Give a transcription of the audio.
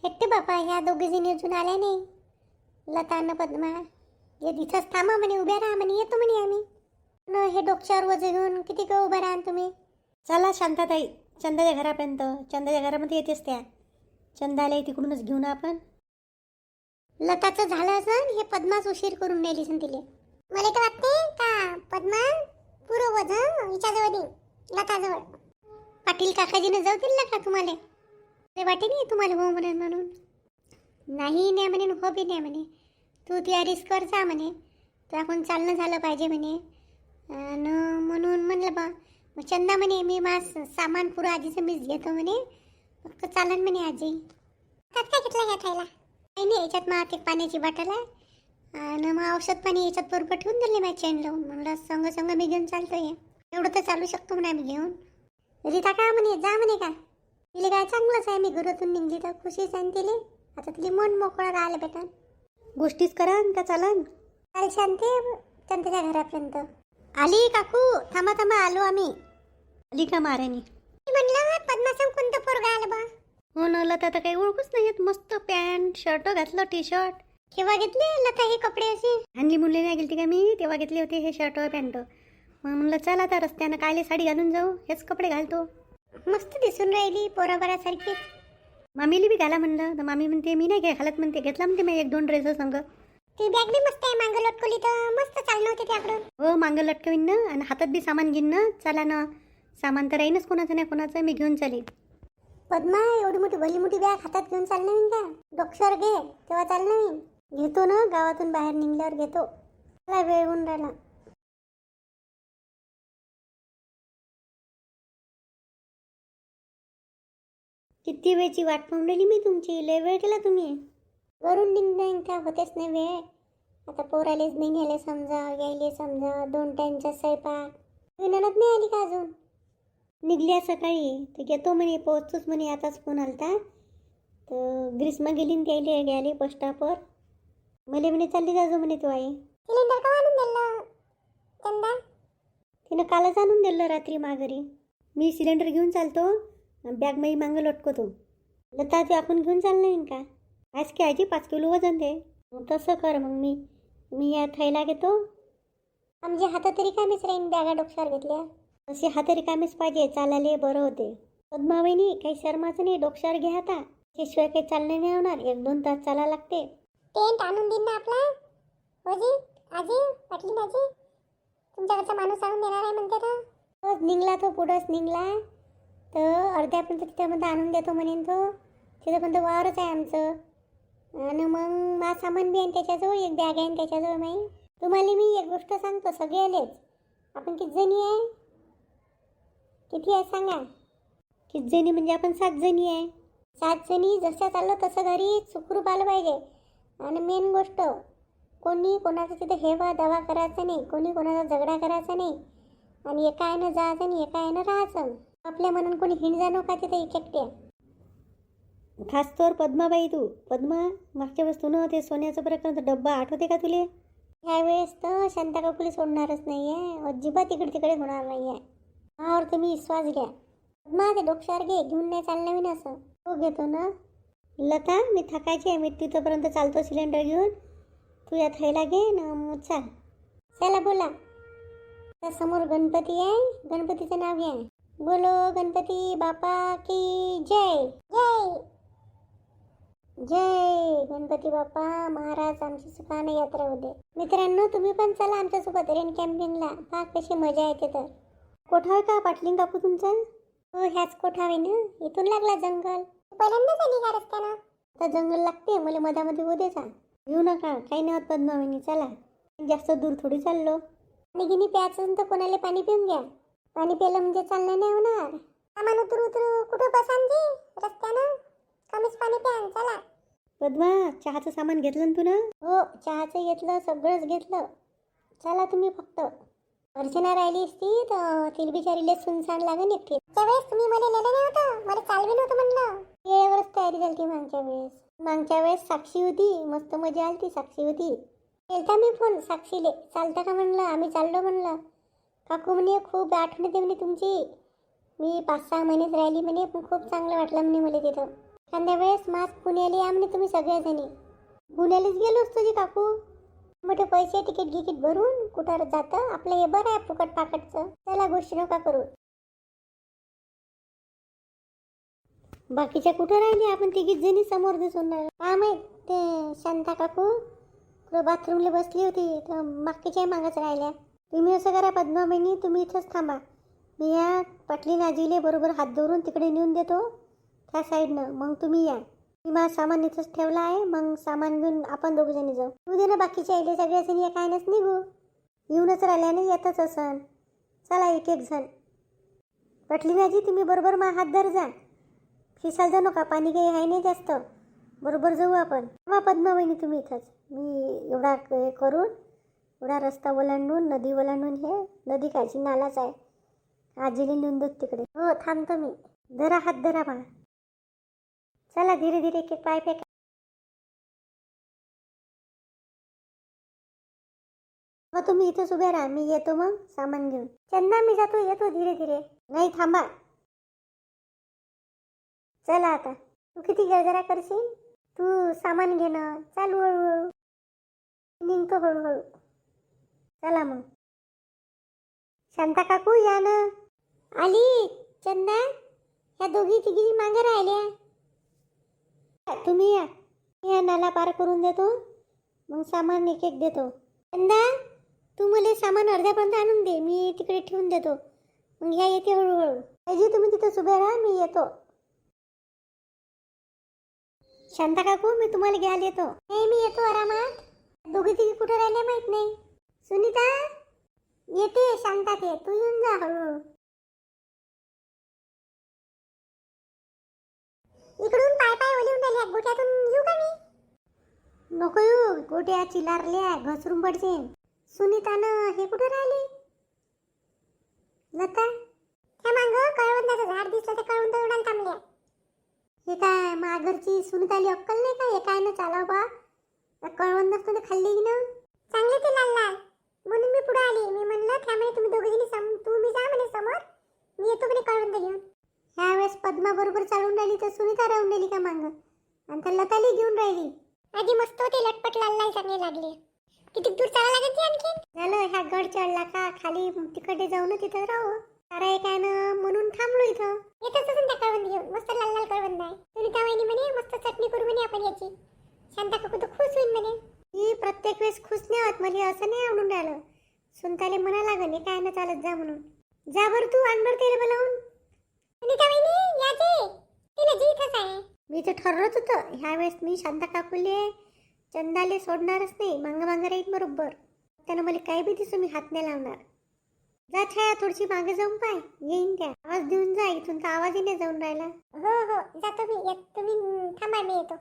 एकटे बापा ह्या दोघी जणी अजून आल्या नाही. लता न पद्मा ये तिथंच थांबा म्हणे, उभ्या राहा म्हणे, येतो म्हणे आम्ही. न हे डोक्यावर वजन घेऊन किती का उभं राहा तुम्ही. चला शांताताई, चंदाच्या घरापर्यंत. चंदाच्या घरामध्ये येतेच त्या. चंदाला तिकडूनच घेऊन आपण. लताचं झालं असं, हे पद्माच उशीर करून नेली सन तिले. मला तर वाटते का पद्मा पुरं वजन हिच्याजवळ देईन, लताजवळ. पाटील काकाजीने जाऊ दिलं का तुम्हाला? ते वाटे नाही तुम्हाला हो म्हणून. नाही नाही म्हणे, हो बी नाही म्हणे. तू तयारीच कर जा म्हणे, तर आपण चालणं झालं पाहिजे म्हणे. आणि म्हणून म्हणलं बा मग चंदा म्हणे मी सामान पुरं आजीचं मीच घेतो म्हणे, फक्त चालन म्हणे आजी. त्यात काय घेतलं घ्या खायला? काही नाही, याच्यात मग एक पाण्याची बाटल आहे आणि मग औषध पाणी याच्यात बरोबर ठेवून दिले माझ्या चेन लावून. म्हणलं संग संग मी घेऊन चालतोय, एवढं तर चालू शकतो म्हणा मी घेऊन. रीता का म्हणे जा म्हणे का? तिला काय चांगलंच आहे, मी घरातून निघली तर खुशीच आहे तिले. आता तिला मन मोकळं राहिलं बेटा. गोष्टीच करा का चालन? चाल शांती चंद्याच्या घरापर्यंत आली. काकू थांबा थांबा, आलो आम्ही. आली का महाराणी? म्हणलं पद्माचं कोणतं पोरगा आलं बा? हो ना, लता तर काही ओळखूच नाही येत. मस्त पॅन्ट शर्ट घातलं, टी शर्ट. केव्हा घेतले लता हे कपडे असे? हल्ली मुले नाही गेलती का मी, तेव्हा घेतले होते हे शर्ट पॅन्ट. मग म्हणलं चला आता रस्त्यानं कायले साडी घालून जाऊ, हेच कपडे घालतो. मस्त दिसून राहिली पोराबरासारखी. मामीली बी घाला म्हणलं, तर मामी म्हणते मी नाही घालत म्हणते. घेतला म्हणते मी 1-2 ड्रेस संग. ती बॅग बी मस्त आहे, मांग लटकवली तर मस्त चालणं होते त्याकडून. हो मांग लटकवीन ना, आणि हातात बी सामान घेईन ना. चला ना, सामान तर राहीनच कोणाचं नाही कोणाचं, मी घेऊन चालेल. पद्मा एवढी मोठी भली मोठी बॅग हातात घेऊन चालणं होईन का? डोक्यावर घे तेव्हा चालणं होईन. घेतो ना, गावातून बाहेर निघल्यावर घेतो. मला वेळ होऊन राहिला. किती वेळची वाट पाहून राहिली मी तुमची. लय वेळ केला तुम्ही. घरून निघणं का होतेच नाही वेळ. आता पोरालेच निघाले समजा, यायले समजा, 2 टाईमचा स्वयंपाक. नणद नाही आली का अजून? निघल्या सकाळी तर घेतो म्हणे, पोहोचतोच म्हणे. आताच फोन आलता तर ग्रीष्मा गेली त्याला गेली बस स्टॉपवर. मला म्हणे चालली जाजो म्हणे तू आई. सिलेंडर का आणून दिलं चंदा? तिनं कालच आणून दिलं रात्री माघारी. मी सिलेंडर घेऊन चालतो, बॅग माई मागं लटकवतो. लता ते आपण घेऊन चाललं का? आज की आजी 5 किलो वजन दे. तसं कर मग. मी या थैला घेतो. आमचे हात तरी कामीच राहीन, बॅगा डोक्यावर घेतल्या. असे हात रिकामीच पाहिजे, चालायला बरं होते. पद्मावहिनी काही शर्माचं नाही, डोक्यावर घ्या आता. त्याशिवाय काही चालणे नाही होणार. 1-2 तास चालायला लागते. टेंट आणून देईन ना आपला होजी. आजी पाटली आजी तुमच्याकडचा माणूस आणून देणार आहे म्हणते तर. तोच निघला, तो पुढंच निघला तर अर्ध्यापर्यंत तिथं आणून देतो म्हणेन तो. तिथंपर्यंत वावरच आहे आमचं. आणि मग मा सामान बी आहे त्याच्याजवळ, एक बॅग आहे त्याच्याजवळ. माई तुम्हाला मी एक गोष्ट सांगतो, सगळे आलेच. आपण किती जणी आहे? किती आहे सांगा? किती जणी म्हणजे आपण 7 जणी आहे. 7 जणी जसं चाललो तसं घरी सुखरूप आलं पाहिजे. आणि मेन गोष्ट, कोणी कोणाचं तिथे हेवा दवा करायचा नाही, कोणी कोणाचा झगडा करायचा नाही. आणि एका यानं जायचं आणि एका यानं राहायचं. आपल्या म्हणून कोणी हिंडजा नका तिथे एकट्या. खास तर पद्माबाई, तू पद्मा मागच्या वेळेस तू ते सोन्याचं प्रकरण डब्बा आठवते का तुले? ह्यावेळेस तर शांता काकुली सोडणारच नाही आहे, अजिबात इकडे तिकडे होणार नाही आहे. मावर तुम्ही विश्वास घ्या. पद्मा ते डोक्यावर घे, घेऊन नाही चाललं मी असं. हो घेतो ना. लता मी थकायची आहे, मी तिथंपर्यंत चालतो सिलेंडर घेऊन. तू या थैला घे ना, मग चाल. चला बोला. त्या समोर गणपती आहे, गणपतीचं नाव घ्या. बोलो गणपती बापा की जय. जय जय गणपती बाप्पा महाराज, आमची सुखाने यात्रा होते. मित्रांनो तुम्ही पण चला आमच्यासोबत रेन कॅम्पिंगला. पहा कशी मजा येते. तर कोठा आहे का पाटलिंग काकू तुमचा? हो ह्याच कोठा आहे ना. इथून लागला जंगल. पहिल्यांदाच आली का रस्त्यानं? आता जंगल लागते मला मधामध्ये उद्याचा. येऊ नका, काही नाही होत पद्मावहिनी, चला. जास्त दूर थोडी चाललो. आणि गिनी प्यायचं तर कोणाला पाणी पिऊन घ्या. पाणी प्यायला म्हणजे चालणं नाही होणार. सामान उतरू कुठं बसांजी रस्त्यानं. कमीच पाणी प्या, चला. पद्मा चहाचं सामान घेतलं ना तू ना? हो चहाचं घेतलं, सगळंच घेतलं. चला तुम्ही फक्त. अर्चना राहिली असती तर तिला बिचारीला सुनसान लागेल एकटी. त्यावेळेस तुम्ही मला नेलं नाही होतं, मला चालवी नव्हतं म्हणलं. वेळेवरच तयारी झाली मागच्या वेळेस. मागच्या वेळेस साक्षी होती, मस्त मजा आली ती. साक्षी होती. केलता मी फोन साक्षीले, चालता का म्हणलं, आम्ही चाललो म्हणलं. काकू म्हणे खूप आठवण येते म्हणे तुमची. मी 5-6 महिनेच राहिली म्हणे, पण खूप चांगलं वाटलं म्हणे मला तिथं. एखाद्या वेळेस मास्क पुण्याला या म्हणे तुम्ही सगळेजणी. पुण्यालाच गेलो असतो जी काकू. मोठे पैसे तिकीट गिकीट भरून कुठं जातं आपलं, हे बरं आहे फुकट पाकटचं. चला गोष्टी नका करू. बाकीच्या कुठं राहिले, आपण तिघीच जणी समोर दिसून राहिलो. काय माहित ते शांता काकू बाथरूमला बसली होती तर बाकीच्या मागच राहिल्या. तुम्ही असं करा पद्माबाईंनी, तुम्ही इथंच थांबा. मी या पाटली नाजीले बरोबर हात धरून तिकडे नेऊन देतो त्या साईडनं. मग तुम्ही या. मी माझं सामान इथंच ठेवलं आहे. मग सामान घेऊन आपण दोघ जणी जाऊ. तू दे ना बाकीच्या आले सगळ्या जणी या काय नस निघू. येऊनच राहिल्याने येतच असन. चला एक एक जण. पाटली नाजी तुम्ही बरोबर मा हात धर जा. फिसाल जाऊ नका, पाणी काही आहे नाही जास्त. बरोबर जाऊ आपण. वा पद्माबाईंनी तुम्ही इथंच. मी एवढा हे करून एवढा रस्ता ओलांडून नदी ओलांडून, हे नदी कायची नालाच आहे, आजीला नेऊन देत तिकडे. हो थांबतो मी. धरा हात धरा मला. चला धीरे धीरे एक एक पाय फेका. मग तुम्ही इथेच उभे राहा, मी येतो मग सामान घेऊन. चंदा मी जातो, येतो धीरे धीरे. नाही थांबा. चला आता. तू किती गरगरा करशील. तू सामान घेणं चालू, हळूहळू निघतो हळूहळू. चला मग. शांता काकू या ना. आली चंदा. ह्या दोघी तिघी मागे राहिल्या. तुम्ही या. या नाला पार करून देतो, मग सामान एक एक देतो. चंदा तू मला सामान अर्ध्यापर्यंत आणून दे, मी तिकडे ठेवून देतो. मग ह्या येते हळूहळू. आजी तुम्ही तिथं उभे राहा, मी येतो. शांता काकू मी तुम्हाला घ्यायला येतो. नाही मी येतो आरामात. दोघी तिघी कुठे राहिले माहित नाही. सुनीता येते. शांता ते तू येऊन जा हळूहळू. इकडून पाय पाय ओलिवून राहिल्या, गोट्यातून येऊ का मी. नको येऊ, गोट्या चिलारल्या घसरून पडशील. सुनीतानं हे कुठे राहिले. लता त्या मांग कळवंदाचं झाड दिसलं, ते कळवंद उडाल थांबल्या. हे काय माघरची सुनीताली अक्कल नाही का. हे काय ना चालाव बा. कळवंद असतो ते खाल्ली की ना. चांगले ते लाल लाल म्हणून मी पुढे आली. मी म्हणलं त्यामुळे तुम्ही दोघे जणी तुम्ही जा म्हणे समोर, मी येतो म्हणे कळवंद घेऊन. ह्या वेळेस पद्मा बरोबर चालून राहिली तर सुनीता राहून राहिली का मांग, आणि त्या लताली घेऊन राहिली. आधी मस्त होते लटपट लाल लाल चांगले लागले. किती दूर चाला लागेल आणखी. झालं ह्या गड चढला का खाली तिकडे जाऊ ना, तिथं राहू. सारा एक आहे ना म्हणून थांबलो इथं. येतच असून त्या कळवंद घेऊन. मस्त लाल लाल कळवंद आहे. सुनीता वहिनी म्हणे मस्त चटणी करू म्हणे आपण याची. शांता काकू तर खुश होईल म्हणे. ही प्रत्येक वेळेस खुश नाही होत, मला असं नाही आवडून राहिलं. सुनताले म्हणा लागल हे काय ना चालत जा म्हणून. जा बरं तू आण बरं तेल बोलावून. सुनीता वहिनी याचे तिला जी इथंच आहे. मी तर ठरवत होतं ह्या वेळेस मी शांता काकूले चंदाले सोडणारच नाही. मांग मांग राहील बरोबर. त्यानं मला काही बी दिसू मी हात नाही लावणार. जा छाया थोडीशी मागे जाऊन पाय, येईन त्या. आवाज देऊन जा, इथून तर आवाजही नाही जाऊन राहिला. हो हो जातो मी. तुम्ही थांबा मी येतो.